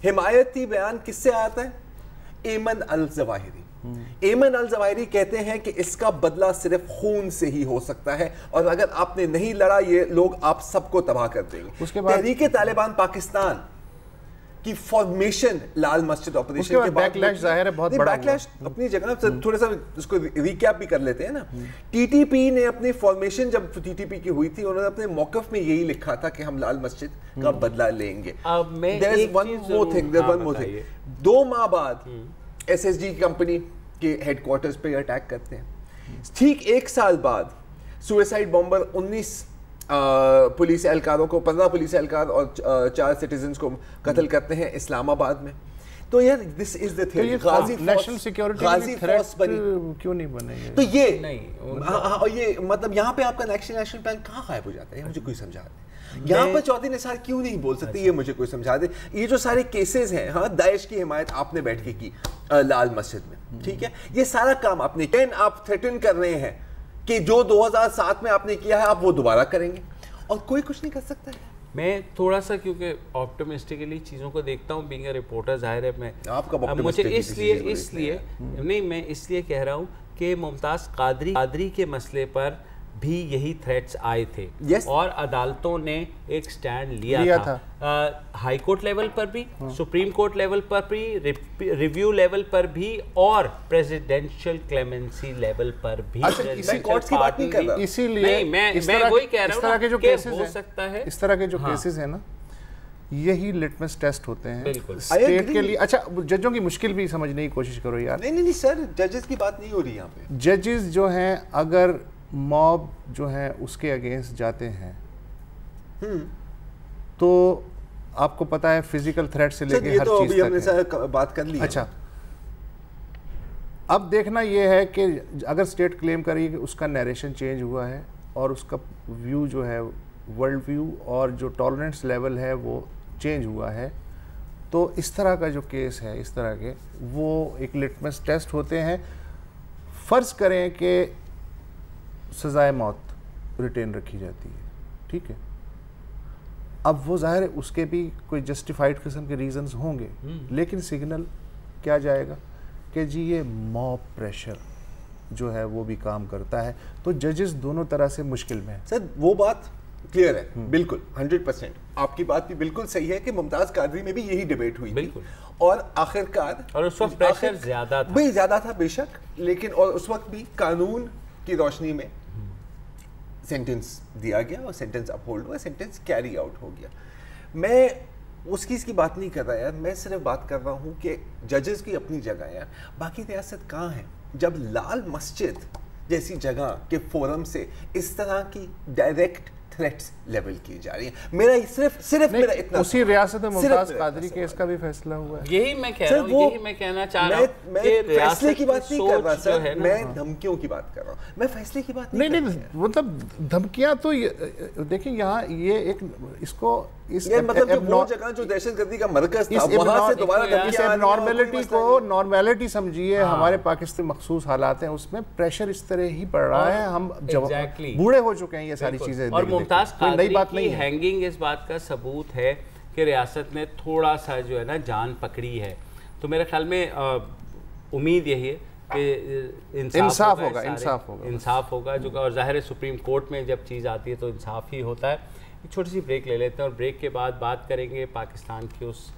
حمایتی بیان کس سے آتا ہے؟ ایمن الظواہری. ایمن الظواہری کہتے ہیں کہ اس کا بدلہ صرف خون سے ہی ہو سکتا ہے, اور اگر آپ نے نہیں لڑا یہ لوگ آپ سب کو تباہ کر دیں گے. تحریک طالبان پاکستان کی فارمیشن لال مسجد آپریشن کے بعد بیک لیش ظاہر ہے بہت بڑا. بیک لیش اپنی جگہ تھوڑا سا اس کو ریکیپ بھی کر لیتے ہیں نا. ٹی ٹی پی نے اپنی فارمیشن جب ٹی ٹی پی کی ہوئی تھی, انہوں نے اپنے موقف میں یہی لکھا تھا کہ ہم لال مسجد کا بدلہ لیں گے. There is one more thing. 2 ماہ بعد ایس ایس جی کمپنی کے ہیڈ کوارٹرز پہ اٹیک کرتے ہیں. ٹھیک 1 سال بعد سوئسائڈ بامبر 19 پولیس اہلکاروں کو 15 پولیس اہلکار اور 4 سٹیزنز کو قتل کرتے ہیں اسلام آباد میں. تو یار دس از دی تھیوری. غازی نیشنل سیکیورٹی غازی فورس بنی کیوں نہیں بنے, تو یہ مطلب یہاں پہ آپ کا نیشنل پلان کہاں غائب ہو جاتا ہے, مجھے کوئی سمجھا دے. یہاں پر چودھری نثار کیوں نہیں بول سکتے, یہ مجھے کوئی سمجھا دے. یہ جو سارے کیسز ہیں, ہاں داعش کی حمایت آپ نے بیٹھ کے کی لال مسجد میں, ٹھیک ہے, یہ سارا کام آپ نے کیا, آپ تھریٹن کر رہے ہیں کہ جو 2007 میں آپ نے کیا ہے آپ وہ دوبارہ کریں گے, اور کوئی کچھ نہیں کر سکتا ہے. میں تھوڑا سا کیونکہ آپٹمسٹکلی چیزوں کو دیکھتا ہوں, بینگ اے رپورٹر, ظاہر ہے میں آپ کا مجھے اس لیے نہیں, میں اس لیے کہہ رہا ہوں کہ ممتاز قادری کے مسئلے پر بھی یہی تھریٹس آئے تھے, اور عدالتوں نے ایک سٹینڈ لیا تھا. ہائی کورٹ لیول پر بھی, سپریم کورٹ لیول پر بھی, ریویو لیول پر بھی, اور پریزیڈینشل کلیمنسی لیول پر بھی. اسی لیے میں وہی کہہ رہا ہوں کہ ہو سکتا ہے اس طرح کے جو کیسز ہیں نا, یہی لٹمس ٹیسٹ ہوتے ہیں اسٹیٹ کے لیے. اچھا, ججوں کی مشکل بھی سمجھنے کی کوشش کرو یار. نہیں سر, ججز کی بات نہیں ہو رہی یہاں پہ. ججز جو ہیں اگر موب جو ہیں اس کے اگینسٹ جاتے ہیں تو آپ کو پتا ہے فزیکل تھریٹ سے لے کے ہر چیز تک بات کر لی. اچھا, اب دیکھنا یہ ہے کہ اگر اسٹیٹ کلیم کری کہ اس کا نیریشن چینج ہوا ہے اور اس کا ویو جو ہے ورلڈ ویو اور جو ٹالرنس لیول ہے وہ چینج ہوا ہے, تو اس طرح کا جو کیس ہے, اس طرح کے وہ ایک لٹمس ٹیسٹ ہوتے ہیں. فرض کریں کہ سزائے موت ریٹین رکھی جاتی ہے, ٹھیک ہے, اب وہ ظاہر ہے اس کے بھی کوئی جسٹیفائڈ قسم کے ریزنز ہوں گے, لیکن سگنل کیا جائے گا کہ جی یہ موب پریشر جو ہے وہ بھی کام کرتا ہے. تو ججز دونوں طرح سے مشکل میں ہیں. سر وہ بات کلیئر ہے بالکل 100%. آپ کی بات بھی بالکل صحیح ہے کہ ممتاز قادری میں بھی یہی ڈیبیٹ ہوئی بالکل, اور آخرکار اور اس وقت پریشر زیادہ تھا, بھئی زیادہ تھا بے شک, لیکن اور اس وقت بھی قانون کی روشنی میں سینٹنس دیا گیا اور سینٹنس اپہولڈ ہوا, سینٹنس کیری آؤٹ ہو گیا. میں اس کی بات نہیں کر رہا یار, میں صرف بات کر رہا ہوں کہ ججز کی اپنی جگہ ہے یار, باقی ریاست کہاں ہے جب لال مسجد جیسی جگہ کے فورم سے اس طرح کی ڈائریکٹ تھریٹس لیول کی جا رہی ہیں. میرا صرف میرا اتنا, اسی ریاست میں ممتاز قادری کیس کا بھی فیصلہ ہوا ہے. یہی میں کہہ رہا ہوں, یہی میں کہنا چاہ رہا ہوں, میں فیصلے کی بات نہیں کر رہا سر, میں دھمکیوں کی بات کر رہا ہوں, میں فیصلے کی بات نہیں کر رہا. نہیں مطلب دھمکیاں تو دیکھیں یہاں یہ ایک اس کو مطلب وہ جگہ جو دہشت گردی کا مرکز تھا وہاں سے دوبارہ اس نارمیلٹی کو نارمیلٹی سمجھیے. ہمارے پاکستان مخصوص حالات ہیں, اس میں پریشر اس طرح ہی پڑ رہا ہے, ہم بوڑھے ہو چکے ہیں یہ ساری چیزیں. اور ممتاز قادری کی ہینگنگ اس بات کا ثبوت ہے کہ ریاست نے تھوڑا سا جو ہے نا جان پکڑی ہے. تو میرے خیال میں امید یہی ہے کہ انصاف ہوگا جو کہ, اور ظاہر سپریم کورٹ میں جب چیز آتی ہے تو انصاف ہی ہوتا ہے. ایک چھوٹی سی بریک لے لیتے ہیں, اور بریک کے بعد بات کریں گے پاکستان کی اس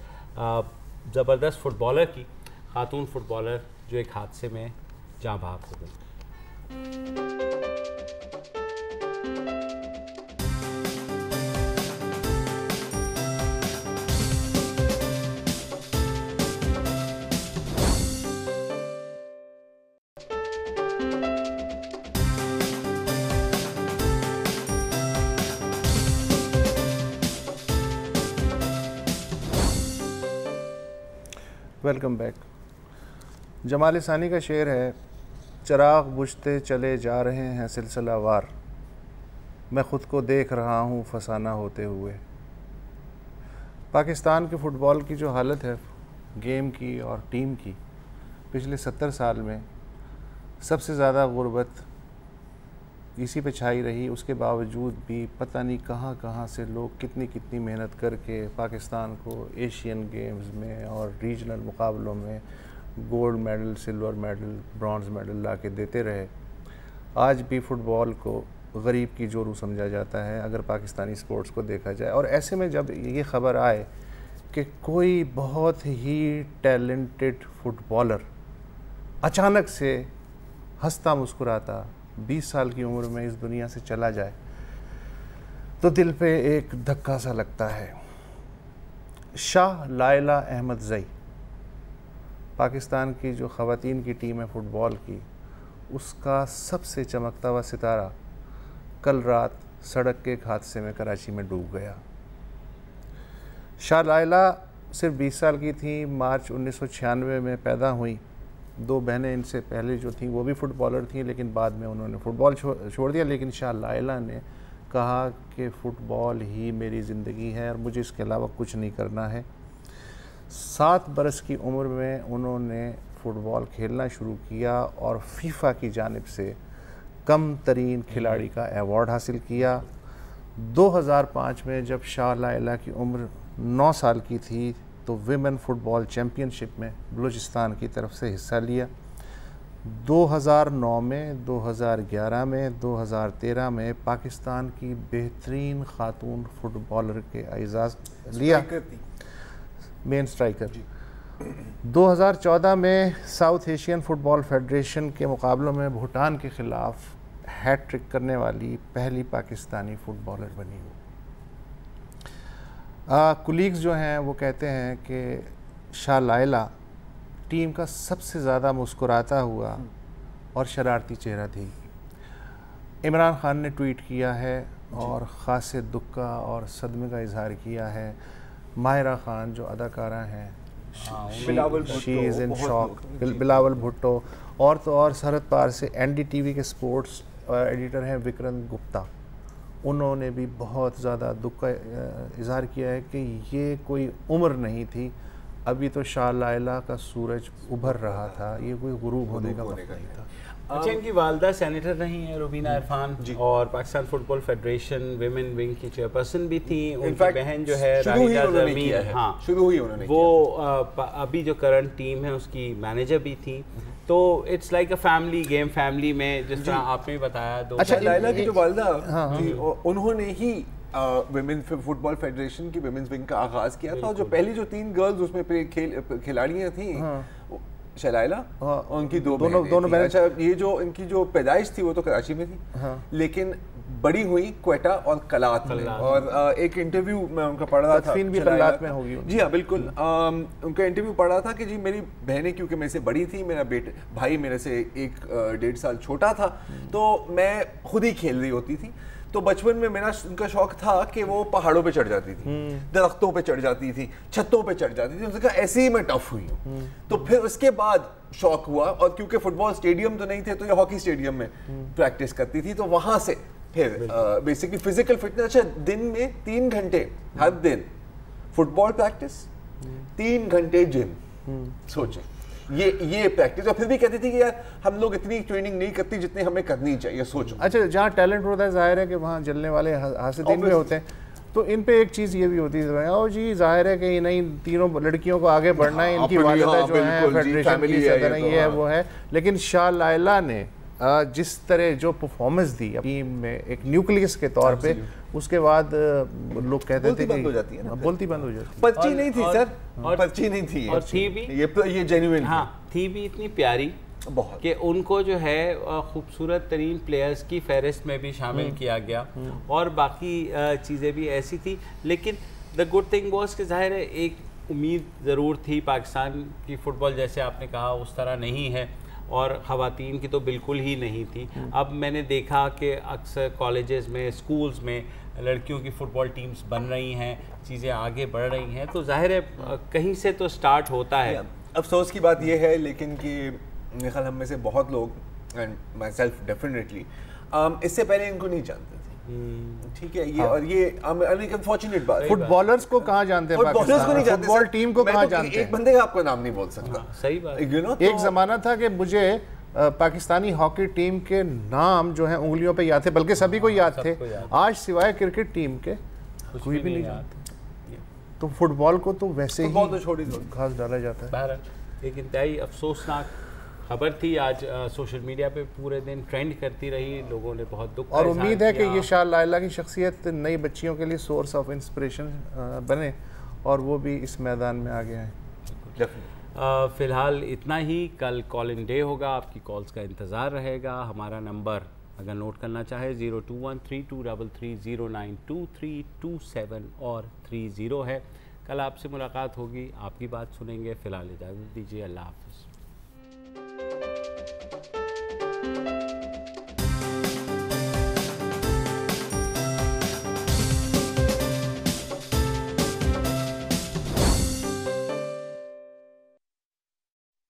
زبردست فٹ بالر کی, خاتون فٹ بالر جو ایک حادثے میں جاں بحق ہو گئی. Welcome back. جمال ثانی کا شعر ہے, چراغ بجھتے چلے جا رہے ہیں سلسلہ وار, میں خود کو دیکھ رہا ہوں فسانہ ہوتے ہوئے. پاکستان کے فٹ بال کی جو حالت ہے گیم کی اور ٹیم کی, پچھلے 70 سال میں سب سے زیادہ غربت اسی پہ چھائی رہی. اس کے باوجود بھی پتہ نہیں کہاں کہاں سے لوگ کتنی محنت کر کے پاکستان کو ایشین گیمز میں اور ریجنل مقابلوں میں gold medal, silver medal, bronze medal لا کے دیتے رہے. آج بھی فٹ بال کو غریب کی جورو سمجھا جاتا ہے اگر پاکستانی سپورٹس کو دیکھا جائے. اور ایسے میں جب یہ خبر آئے کہ کوئی بہت ہی ٹیلنٹڈ فٹ بالر اچانک سے ہنستا مسکراتا 20 سال کی عمر میں اس دنیا سے چلا جائے, تو دل پہ ایک دھکا سا لگتا ہے. شاہ لائلہ احمد زئی, پاکستان کی جو خواتین کی ٹیم ہے فٹ بال کی, اس کا سب سے چمکتا ہوا ستارہ کل رات سڑک کے ایک حادثے میں کراچی میں ڈوب گیا. شاہ لائلہ صرف 20 سال کی تھیں, مارچ 1996 میں پیدا ہوئیں. 2 بہنیں ان سے پہلے جو تھیں وہ بھی فٹ بالر تھیں, لیکن بعد میں انہوں نے فٹ بال چھوڑ دیا. لیکن شاہ لائلہ نے کہا کہ فٹ بال ہی میری زندگی ہے اور مجھے اس کے علاوہ کچھ نہیں کرنا ہے. 7 برس کی عمر میں انہوں نے فٹ بال کھیلنا شروع کیا اور فیفا کی جانب سے کم ترین کھلاڑی کا ایوارڈ حاصل کیا. 2005 میں جب شاہ لائلہ کی عمر 9 سال کی تھی تو ویمن فٹ بال چیمپئن شپ میں بلوچستان کی طرف سے حصہ لیا. 2009 میں, 2011 میں, 2013 میں پاکستان کی بہترین خاتون فٹ بالر کے اعزاز لیا, مین سٹرائکر. 2014 میں ساؤتھ ایشین فٹ بال فیڈریشن کے مقابلوں میں بھوٹان کے خلاف ہیٹ ٹرک کرنے والی پہلی پاکستانی فٹ بالر بنی. کولیگز جو ہیں وہ کہتے ہیں کہ شاہ لائلہ ٹیم کا سب سے زیادہ مسکراتا ہوا اور شرارتی چہرہ تھی. عمران خان نے ٹویٹ کیا ہے اور خاصے دکھ کا اور صدمے کا اظہار کیا ہے. ماہرہ خان جو اداکارہ ہیں, شی از ان شاک. بلاول بھٹو, اور تو اور سرحد پار سے این ڈی ٹی وی کے سپورٹس ایڈیٹر ہیں وکرم گپتا, انہوں نے بھی بہت زیادہ دکھ کا اظہار کیا ہے کہ یہ کوئی عمر نہیں تھی, ابھی تو شاہ لائلہ کا سورج ابھر رہا تھا, یہ کوئی غروب ہونے کا وقت نہیں تھا. اچھا, ان کی والدہ سینیٹر رہی ہیں روبینہ عرفان, اور پاکستان فٹ بال فیڈریشن ویمن ونگ کی چیئرپرسن بھی تھیں. ان کی بہن جو ہے راہیجہ زمین, ہاں وہ ابھی جو کرنٹ ٹیم ہے اس کی مینیجر بھی تھیں. تو it's like a family game, family میں جس طرح آپ نے بتایا. اچھا, لائلہ کی جو والدہ تھی انہوں نے ہی ویمن فٹ بال فیڈریشن کی ویمنز ونگ کا آغاز کیا تھا, اور جو پہلی جو 3 گرلز اس میں کھلاڑیاں تھیں, شلائلہ ان کی دونوں بہنیں. اچھا, یہ جو ان کی جو پیدائش تھی وہ تو کراچی میں تھی, لیکن بڑی ہوئی کوئٹہ اور کلات میں. اور ایک انٹرویو میں ان کا پڑھ رہا تھا, تدفین بھی کلات میں ہوگی. جی ہاں بالکل, ان کا انٹرویو پڑھ رہا تھا کہ جی میری بہنیں کیونکہ میرے سے بڑی تھی, میرا بھائی میرے سے 1-1.5 سال چھوٹا تھا, تو میں خود ہی کھیل رہی ہوتی تھی. تو بچپن میں میرا ان کا شوق تھا کہ وہ پہاڑوں پہ چڑھ جاتی تھی, درختوں پہ چڑھ جاتی تھی, چھتوں پہ چڑھ جاتی تھی. ان سے کہا ایسے ہی میں ٹف ہوئی ہوں. تو پھر اس کے بعد شوق ہوا, اور کیونکہ فٹ بال اسٹیڈیم تو نہیں تھے تو یہ ہاکی اسٹیڈیم میں پریکٹس کرتی تھی. تو وہاں سے پھر بیسکلی فزیکل فٹنس. اچھا, دن میں 3 گھنٹے ہر دن فٹ بال پریکٹس, 3 گھنٹے جم. سوچیں یہ پریکٹس. اور پھر بھی کہتی تھی کہ یار ہم لوگ اتنی ٹریننگ نہیں کرتی جتنی ہمیں کرنی چاہیے. سوچو. اچھا, جہاں ٹیلنٹ ہوتا ہے ظاہر ہے کہ وہاں جلنے والے حاسدین بھی ہوتے ہیں. تو ان پہ ایک چیز یہ بھی ہوتی ہے, او جی ظاہر ہے کہ نہیں تینوں لڑکیوں کو آگے بڑھنا ہے, ان کی والدہ جو ہے فیڈریشن کی صدر ہیں, یہ ہے وہ ہے. لیکن شاہ لائلہ نے جس طرح جو پرفارمنس دی ٹیم میں ایک نیوکلیس کے طور پہ, اس کے بعد لوگ کہتے تھے کہ بولتی بند ہو جاتی. پرچی نہیں تھی سر, پرچی نہیں تھی, اور تھی بھی یہ جینوئن. ہاں, تھی بھی اتنی پیاری بہت کہ ان کو جو ہے خوبصورت ترین پلیئرز کی فہرست میں بھی شامل کیا گیا, اور باقی چیزیں بھی ایسی تھی. لیکن دا گڈ تھنگ واز کہ ظاہر ہے ایک امید ضرور تھی. پاکستان کی فٹ بال جیسے آپ نے کہا اس طرح نہیں ہے, اور خواتین کی تو بالکل ہی نہیں تھی. اب میں نے دیکھا کہ اکثر کالجز میں, اسکولز میں لڑکیوں کی فٹ بال ٹیمز بن رہی ہیں, چیزیں آگے بڑھ رہی ہیں. تو ظاہر ہے کہیں سے تو سٹارٹ ہوتا ہے. افسوس کی بات یہ ہے لیکن کہ میرے خیال ہم میں سے بہت لوگ, اینڈ مائی سیلف ڈیفینیٹلی, اس سے پہلے ان کو نہیں جانتے تھے. ٹھیک ہے, یہ اور یہ انفارچونیٹ بات. فٹ بالرز کو کہاں جانتے ہیں پاکستان, فٹ بال ٹیم کو کہاں جانتے ہیں. ایک بندے کا آپ کا نام نہیں بول سکتا. صحیح بات. ایک زمانہ تھا کہ مجھے پاکستانی ہاکی ٹیم کے نام جو ہیں انگلیوں پہ یاد تھے, بلکہ سبھی کو یاد تھے. آج سوائے کرکٹ ٹیم کے کوئی بھی نہیں جانتا. تو فٹ بال کو تو ویسے ہی گھاس ڈالا جاتا ہے. بہرحال ایک انتہائی افسوسناک خبر تھی, آج سوشل میڈیا پہ پورے دن ٹرینڈ کرتی رہی, لوگوں نے بہت دکھ. اور امید ہے کہ یہ شاہ لائلہ کی شخصیت نئی بچیوں کے لیے سورس آف انسپریشن بنے, اور وہ بھی اس میدان میں آگے آئیں. فی الحال اتنا ہی. کل کال ان ڈے ہوگا, آپ کی کالز کا انتظار رہے گا. ہمارا نمبر اگر نوٹ کرنا چاہے 021323392327 اور 30 ہے. کل آپ سے ملاقات ہوگی, آپ کی بات سنیں گے. فی الحال اجازت دیجیے, اللہ حافظ.